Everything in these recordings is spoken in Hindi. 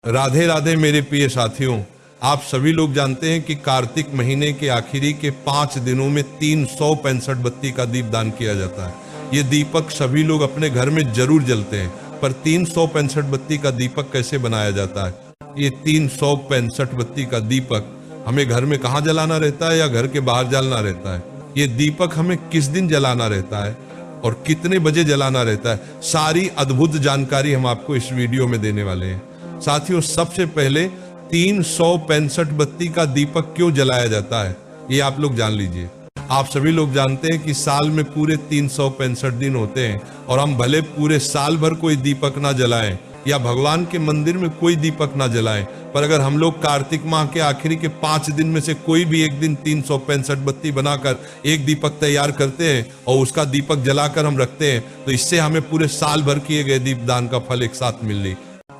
राधे राधे मेरे प्रिय साथियों, आप सभी लोग जानते हैं कि कार्तिक महीने के आखिरी के 5 दिनों में 365 बत्ती का दीप दान किया जाता है। ये दीपक सभी लोग अपने घर में जरूर जलते हैं, पर 365 बत्ती का दीपक कैसे बनाया जाता है? ये 365 बत्ती का दीपक हमें घर में कहाँ जलाना रहता है या घर के बाहर जलाना रहता है? ये दीपक हमें किस दिन जलाना रहता है और कितने बजे जलाना रहता है? सारी अद्भुत जानकारी हम आपको इस वीडियो में देने वाले हैं। साथियों, सबसे पहले 365 बत्ती का दीपक क्यों जलाया जाता है ये आप लोग जान लीजिए। आप सभी लोग जानते हैं कि साल में पूरे 365 दिन होते हैं और हम भले पूरे साल भर कोई दीपक ना जलाएं या भगवान के मंदिर में कोई दीपक ना जलाएं, पर अगर हम लोग कार्तिक माह के आखिरी के 5 दिन में से कोई भी एक दिन 365 बत्ती बनाकर एक दीपक तैयार करते हैं और उसका दीपक जलाकर हम रखते हैं, तो इससे हमें पूरे साल भर किए गए दीपदान का फल एक साथ मिल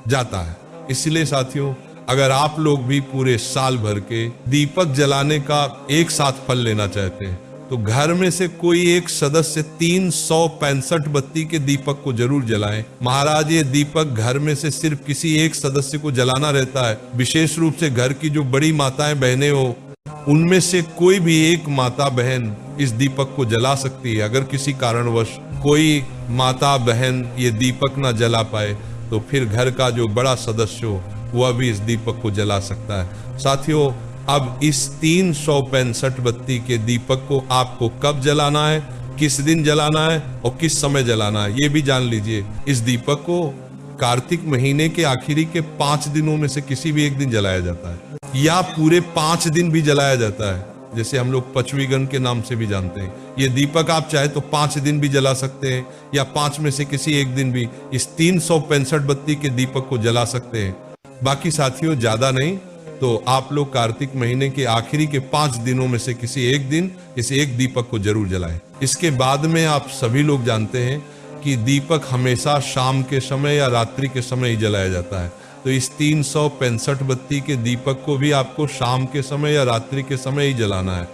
जाता है। इसलिए साथियों, अगर आप लोग भी पूरे साल भर के दीपक जलाने का एक साथ फल लेना चाहते हैं तो घर में से कोई एक सदस्य 365 बत्ती के दीपक को जरूर जलाएं। महाराज, ये दीपक घर में से सिर्फ किसी एक सदस्य को जलाना रहता है। विशेष रूप से घर की जो बड़ी माताएं बहनें हो, उनमें से कोई भी एक माता बहन इस दीपक को जला सकती है। अगर किसी कारणवश कोई माता बहन ये दीपक ना जला पाए तो फिर घर का जो बड़ा सदस्य हो वह भी इस दीपक को जला सकता है। साथियों, अब इस 365 बत्ती के दीपक को आपको कब जलाना है, किस दिन जलाना है और किस समय जलाना है, ये भी जान लीजिए। इस दीपक को कार्तिक महीने के आखिरी के 5 दिनों में से किसी भी एक दिन जलाया जाता है या पूरे 5 दिन भी जलाया जाता है, जैसे हम लोग पचवीगन के नाम से भी जानते हैं। ये दीपक आप चाहे तो 5 दिन भी जला सकते हैं या 5 में से किसी एक दिन भी इस 365 बत्ती के दीपक को जला सकते हैं। बाकी साथियों, ज्यादा नहीं तो आप लोग कार्तिक महीने के आखिरी के 5 दिनों में से किसी एक दिन इस एक दीपक को जरूर जलाएं। इसके बाद में आप सभी लोग जानते हैं कि दीपक हमेशा शाम के समय या रात्रि के समय ही जलाया जाता है, तो इस 365 बत्ती के दीपक को भी आपको शाम के समय या रात्रि के समय ही जलाना है।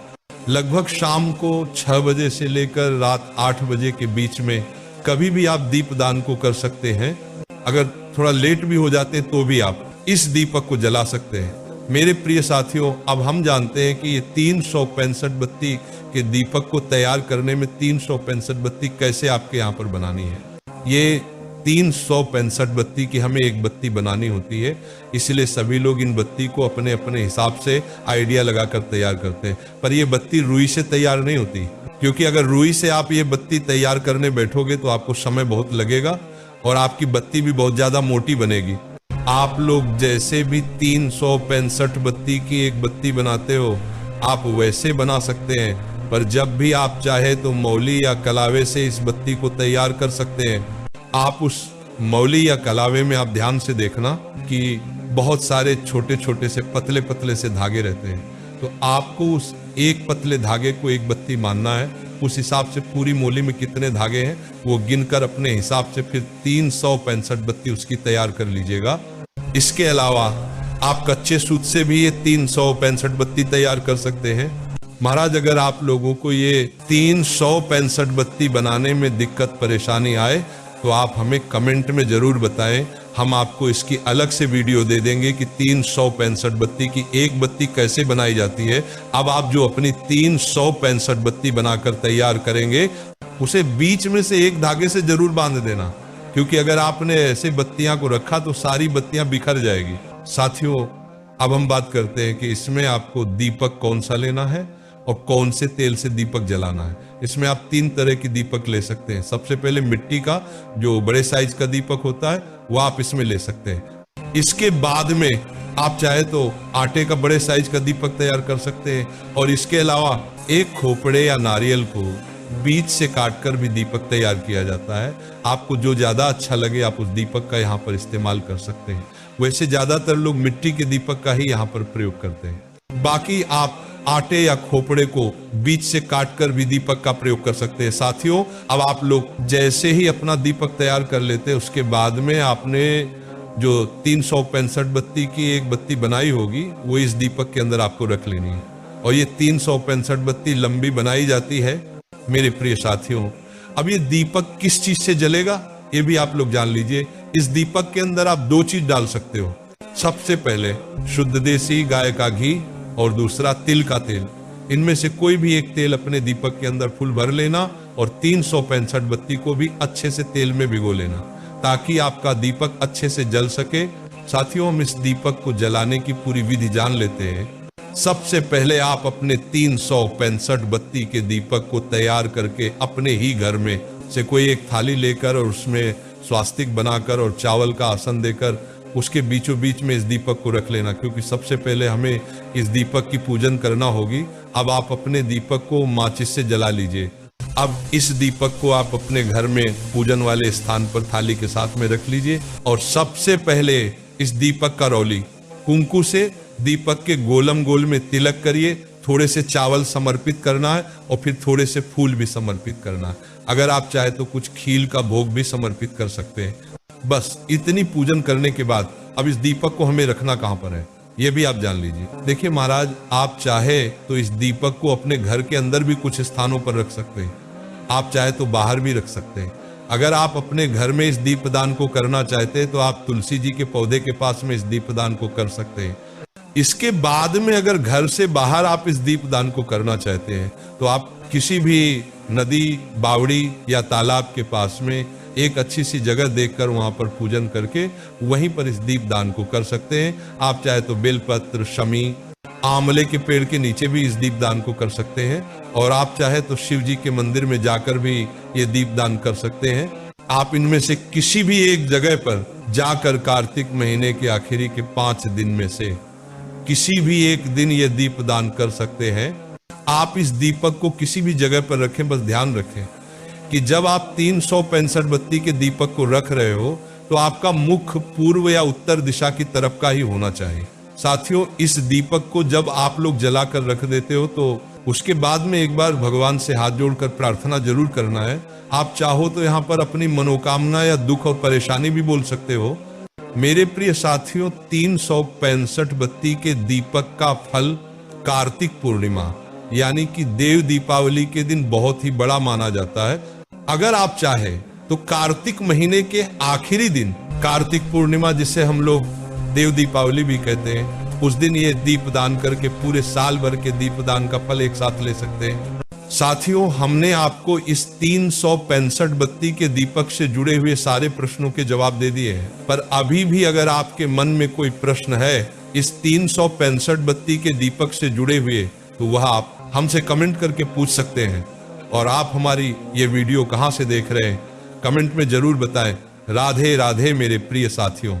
लगभग शाम को 6 बजे से लेकर रात 8 बजे के बीच में कभी भी आप दीपदान को कर सकते हैं। अगर थोड़ा लेट भी हो जाते तो भी आप इस दीपक को जला सकते हैं। मेरे प्रिय साथियों, अब हम जानते हैं कि ये 365 बत्ती के दीपक को तैयार करने में 365 बत्ती कैसे आपके यहाँ पर बनानी है। ये 365 बत्ती की हमें एक बत्ती बनानी होती है, इसलिए सभी लोग इन बत्ती को अपने अपने हिसाब से आइडिया लगाकर तैयार करते हैं। पर ये बत्ती रुई से तैयार नहीं होती, क्योंकि अगर रुई से आप ये बत्ती तैयार करने बैठोगे तो आपको समय बहुत लगेगा और आपकी बत्ती भी बहुत ज्यादा मोटी बनेगी। आप लोग जैसे भी 365 बत्ती की एक बत्ती बनाते हो आप वैसे बना सकते हैं, पर जब भी आप चाहे तो मौली या कलावे से इस बत्ती को तैयार कर सकते हैं। आप उस मौली या कलावे में आप ध्यान से देखना कि बहुत सारे छोटे छोटे से पतले पतले से धागे रहते हैं, तो आपको उस एक पतले धागे को एक बत्ती मानना है। उस हिसाब से पूरी मौली में कितने धागे हैं वो गिनकर अपने हिसाब से फिर 365 बत्ती उसकी तैयार कर लीजिएगा। इसके अलावा आप कच्चे सूत से भी ये 365 बत्ती तैयार कर सकते हैं। महाराज, अगर आप लोगों को ये 365 बत्ती बनाने में दिक्कत परेशानी आए तो आप हमें कमेंट में जरूर बताएं। हम आपको इसकी अलग से वीडियो दे देंगे कि 365 बत्ती की एक बत्ती कैसे बनाई जाती है। अब आप जो अपनी 365 बत्ती बनाकर तैयार करेंगे उसे बीच में से एक धागे से जरूर बांध देना, क्योंकि अगर आपने ऐसे बत्तियां को रखा तो सारी बत्तियां बिखर जाएगी। साथियों, अब हम बात करते हैं कि इसमें आपको दीपक कौन सा लेना है और कौन से तेल से दीपक जलाना है। इसमें आप 3 तरह की दीपक ले सकते हैं। सबसे पहले मिट्टी का जो बड़े साइज का दीपक होता है वो आप इसमें ले सकते हैं। इसके बाद में आप चाहे तो आटे का बड़े साइज का दीपक तैयार कर सकते हैं और इसके अलावा एक खोपड़े या नारियल को बीच से काटकर भी दीपक तैयार किया जाता है। आपको जो ज्यादा अच्छा लगे आप उस दीपक का यहाँ पर इस्तेमाल कर सकते हैं। वैसे ज्यादातर लोग मिट्टी के दीपक का ही यहाँ पर प्रयोग करते हैं। बाकी आप आटे या खोपड़े को बीच से काटकर भी दीपक का प्रयोग कर सकते हैं। साथियों, अब आप लोग जैसे ही अपना दीपक तैयार कर लेते हैं उसके बाद में आपने जो 365 बत्ती की एक बत्ती बनाई होगी वो इस दीपक के अंदर आपको रख लेनी है और ये 365 बत्ती लंबी बनाई जाती है। मेरे प्रिय साथियों, अब ये दीपक किस चीज से जलेगा ये भी आप लोग जान लीजिए। इस दीपक के अंदर आप 2 चीज डाल सकते हो। सबसे पहले शुद्ध देसी गाय का घी और दूसरा तिल का तेल, इनमें से कोई भी एक तेल अपने दीपक के अंदर फुल भर लेना और 365 बत्ती को भी अच्छे से तेल में भिगो लेना ताकि आपका दीपक अच्छे से जल सके। साथियों, हम इस दीपक को जलाने की पूरी विधि जान लेते हैं। सबसे पहले आप अपने 365 बत्ती के दीपक को तैयार करके अपने ही घर में से कोई एक थाली लेकर और उसमें स्वास्तिक बनाकर और चावल का आसन देकर उसके बीचों बीच में इस दीपक को रख लेना, क्योंकि सबसे पहले हमें इस दीपक की पूजन करना होगी। अब आप अपने दीपक को माचिस से जला लीजिए। अब इस दीपक को आप अपने घर में पूजन वाले स्थान पर थाली के साथ में रख लीजिए और सबसे पहले इस दीपक का रौली कुंकु से दीपक के गोलम गोल में तिलक करिए। थोड़े से चावल समर्पित करना है और फिर थोड़े से फूल भी समर्पित करना है। अगर आप चाहे तो कुछ खील का भोग भी समर्पित कर सकते हैं। बस इतनी पूजन करने के बाद अब इस दीपक को हमें रखना कहां पर है ये भी आप जान लीजिए। देखिए महाराज, आप चाहे तो इस दीपक को अपने घर के अंदर भी कुछ स्थानों पर रख सकते हैं, आप चाहे तो बाहर भी रख सकते हैं। अगर आप अपने घर में इस दीपदान को करना चाहते हैं तो आप तुलसी जी के पौधे के पास में इस दीपदान को कर सकते हैं। इसके बाद में अगर घर से बाहर आप इस दीपदान को करना चाहते हैं तो आप किसी भी नदी, बावड़ी या तालाब के पास में एक अच्छी सी जगह देखकर वहां पर पूजन करके वहीं पर इस दीपदान को कर सकते हैं। आप चाहे तो बेलपत्र, शमी, आंवले के पेड़ के नीचे भी इस दीपदान को कर सकते हैं और आप चाहे तो शिव जी के मंदिर में जाकर भी ये दीपदान कर सकते हैं। आप इनमें से किसी भी एक जगह पर जाकर कार्तिक महीने के आखिरी के 5 दिन में से किसी भी एक दिन ये दीपदान कर सकते हैं। आप इस दीपक को किसी भी जगह पर रखें, बस ध्यान रखें कि जब आप 365 बत्ती के दीपक को रख रहे हो तो आपका मुख पूर्व या उत्तर दिशा की तरफ का ही होना चाहिए। साथियों, इस दीपक को जब आप लोग जलाकर रख देते हो तो उसके बाद में एक बार भगवान से हाथ जोड़कर प्रार्थना जरूर करना है। आप चाहो तो यहाँ पर अपनी मनोकामना या दुख और परेशानी भी बोल सकते हो। मेरे प्रिय साथियों, 365 बत्ती के दीपक का फल कार्तिक पूर्णिमा यानी कि देव दीपावली के दिन बहुत ही बड़ा माना जाता है। अगर आप चाहे तो कार्तिक महीने के आखिरी दिन, कार्तिक पूर्णिमा जिसे हम लोग देव दीपावली भी कहते हैं, उस दिन ये दीपदान करके पूरे साल भर के दीपदान का फल एक साथ ले सकते हैं। साथियों, हमने आपको इस 365 बत्ती के दीपक से जुड़े हुए सारे प्रश्नों के जवाब दे दिए हैं, पर अभी भी अगर आपके मन में कोई प्रश्न है इस 365 बत्ती के दीपक से जुड़े हुए, तो वह आप हमसे कमेंट करके पूछ सकते हैं। और आप हमारी ये वीडियो कहां से देख रहे हैं कमेंट में जरूर बताएं। राधे राधे मेरे प्रिय साथियों।